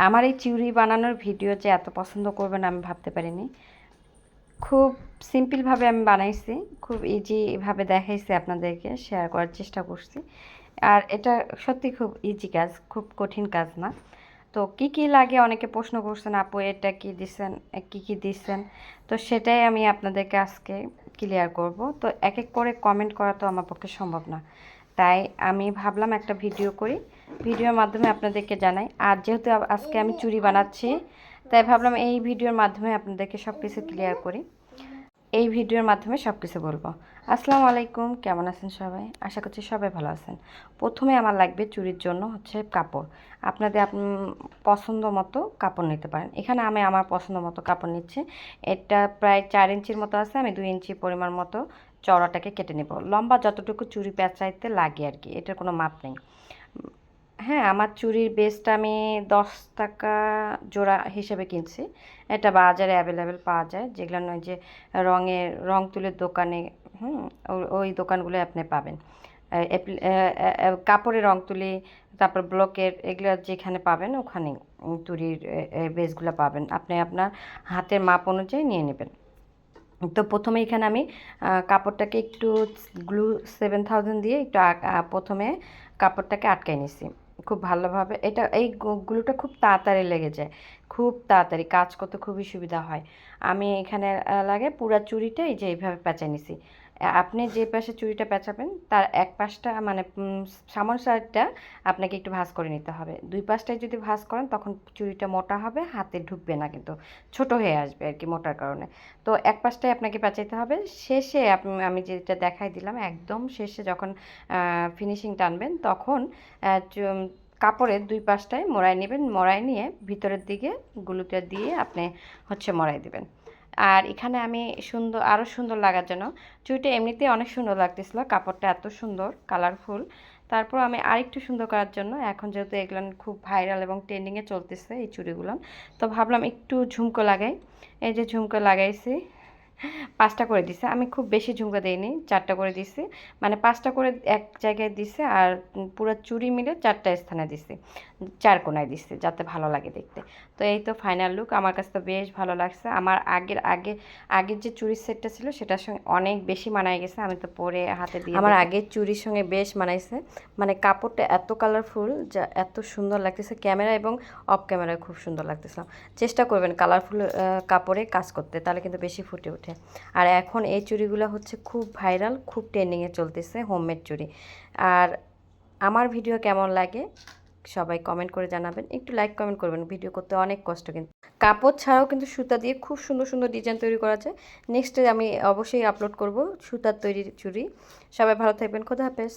আমার এই চিউড়ি বানানোর ভিডিও যে এত পছন্দ করবেন আমি ভাবতে পারিনি। খুব সিম্পলভাবে আমি বানাইছি, খুব ইজিভাবে দেখাইছি, আপনাদেরকে শেয়ার করার চেষ্টা করছি। আর এটা সত্যি খুব ইজি কাজ, খুব কঠিন কাজ না। তো কি কি লাগে অনেকে প্রশ্ন করছেন, আপু এটা কি দিছেন, কি কি দিছেন, তো সেটাই আমি আপনাদেরকে আজকে ক্লিয়ার করব। তো এক এক করে কমেন্ট করা তো আমার পক্ষে সম্ভব না, তাই আমি ভাবলাম একটা ভিডিও করি, ভিডিওর মাধ্যমে আপনাদেরকে জানাই। আর যেহেতু আজকে আমি চুড়ি বানাচ্ছি, তাই ভাবলাম এই ভিডিওর মাধ্যমে আপনাদেরকে সব কিছু ক্লিয়ার করি, এই ভিডিওর মাধ্যমে সব কিছু বলবো। আসসালামু আলাইকুম, কেমন আছেন সবাই? আশা করছি সবাই ভালো আছেন। প্রথমে আমার লাগবে চুড়ির জন্য হচ্ছে কাপড়। আপনাদের পছন্দ মতো কাপড় নিতে পারেন। এখানে আমি আমার পছন্দ মতো কাপড় নিচ্ছি। এটা প্রায় 4 ইঞ্চির মতো আছে, আমি 2 ইঞ্চি পরিমাণ মতো চওড়াটাকে কেটে নেব। লম্বা যতটুকু চুড়ি পেঁচাইতে লাগে আর কি, এটার কোনো মাপ নেই। হ্যাঁ, আমার চুড়ির বেসটা আমি 10 টাকা জোড়া হিসেবে কিনছি। এটা বাজারে অ্যাভেলেবেল পাওয়া যায়, যেগুলো নয় যে রং তুলির দোকানে, ওই দোকানগুলো আপনি পাবেন। কাপড়ের রং তুলি, তারপর ব্লকের, এগুলো যেখানে পাবেন ওখানে চুড়ির বেসগুলো পাবেন। আপনি আপনার হাতের মাপ অনুযায়ী নিয়ে নেবেন। তো প্রথমে এখানে আমি কাপড়টাকে একটু গ্লু 7000 দিয়ে একটু প্রথমে কাপড়টাকে আটকাই নিছি খুব ভালোভাবে। এই গ্লুটা খুব তাড়াতাড়ি লেগে যায়, খুব তাড়াতাড়ি কাজ করতে খুবই সুবিধা হয়। আমি এখানে লাগে পুরা চুড়িটা এই যে এইভাবে পেঁচাই নিছি। আপনি যে পাশে চুড়িটা পেঁচাবেন তার এক পাশটা মানে সামনের সাইডটা আপনাকে একটু ভাঁজ করে নিতে হবে। দুই পাশটায় যদি ভাঁজ করেন তখন চুড়িটা মোটা হবে, হাতে ঢুকবে না, কিন্তু ছোট হয়ে আসবে আর কি মোটার কারণে। তো এক পাশটাই আপনাকে পেঁচাইতে হবে। শেষে আমি যেটা দেখাই দিলাম, একদম শেষে যখন ফিনিশিং টানবেন তখন কাপড়ের দুই পাশটায় মোড়াই নেবেন। মোড়াই নিয়ে ভিতরের দিকে গুলুটা দিয়ে আপনি হচ্ছে মোড়াই দেবেন। আর এখানে আমি আরও সুন্দর লাগার জন্য, চুড়িটা এমনিতেই অনেক সুন্দর লাগতেছিল, কাপড়টা এত সুন্দর কালারফুল, তারপর আমি আরেকটু সুন্দর করার জন্য, এখন যেহেতু এগুলো খুব ভাইরাল এবং ট্রেন্ডিংয়ে চলতেছে এই চুড়িগুলো, তো ভাবলাম একটু ঝুমকো লাগাই। এই যে ঝুমকো লাগাইছি, 5টা করে দিছে। আমি খুব বেশি ঝুমকো দেইনি, 4টা করে দিছি। মানে 5টা করে এক জায়গায় দিছে, আর পুরো চুড়ি মিলে 4টা স্থানে দিছি, 4 কোণায় দিছি, যাতে ভালো লাগে দেখতে। তো এই তো ফাইনাল লুক, আমার কাছে তো বেশ ভালো লাগছে। আমার আগের যে চুড়ির সেটটা ছিল সেটার সঙ্গে অনেক বেশি মানায় গেছে। আমি তো পরে হাতে দিয়ে আমার আগের চুড়ির সঙ্গে বেশ মানাইছে। মানে কাপড়টা এত কালারফুল, যা এত সুন্দর লাগতেছে, ক্যামেরা এবং অফ ক্যামেরায় খুব সুন্দর লাগতেছিল। চেষ্টা করবেন কালারফুল কাপড়ে কাজ করতে, তাহলে কিন্তু বেশি ফুটে ওঠে। আর এখন এই চুড়িগুলো হচ্ছে খুব ভাইরাল, খুব ট্রেন্ডিংয়ে চলতেছে, হোমমেড চুড়ি। আর আমার ভিডিও কেমন লাগে সবাই কমেন্ট করে জানাবেন, একটু লাইক কমেন্ট করবেন। ভিডিও করতে অনেক কষ্ট, কিন্তু কাপড় ছাড়াও কিন্তু সুতা দিয়ে খুব সুন্দর সুন্দর ডিজাইন তৈরি করা যায়। নেক্সটে আমি অবশ্যই আপলোড করব সুতার তৈরি চুড়ি। সবাই ভালো থাকবেন, খোদা হাফেজ।